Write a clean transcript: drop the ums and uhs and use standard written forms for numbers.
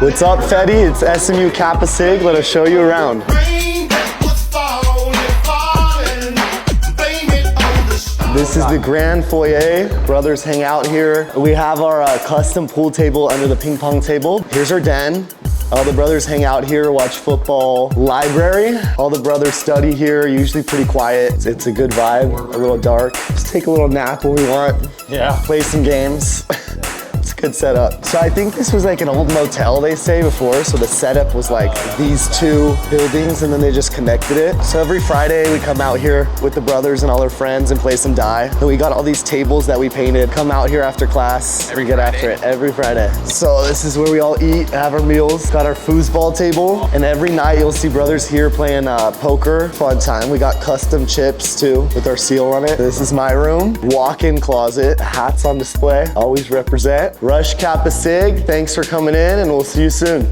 What's up, Fetii? It's SMU Kappa Sig. Let us show you around. This is the grand foyer. Brothers hang out here. We have our custom pool table under the ping pong table. Here's our den. All the brothers hang out here, watch football. Library. All the brothers study here, usually pretty quiet. It's a good vibe, a little dark. Just take a little nap when we want. Yeah. Play some games. It's a good setup. So I think this was like an old motel, they say, before. So the setup was like these two buildings and then they just connected it. So every Friday we come out here with the brothers and all their friends and play some die. And we got all these tables that we painted. Come out here after class. We get after it every Friday. So this is where we all eat, have our meals. Got our foosball table. And every night you'll see brothers here playing poker. Fun time. We got custom chips too with our seal on it. This is my room. Walk-in closet. Hats on display. Always represent. Rush Kappa Sig, thanks for coming in and we'll see you soon.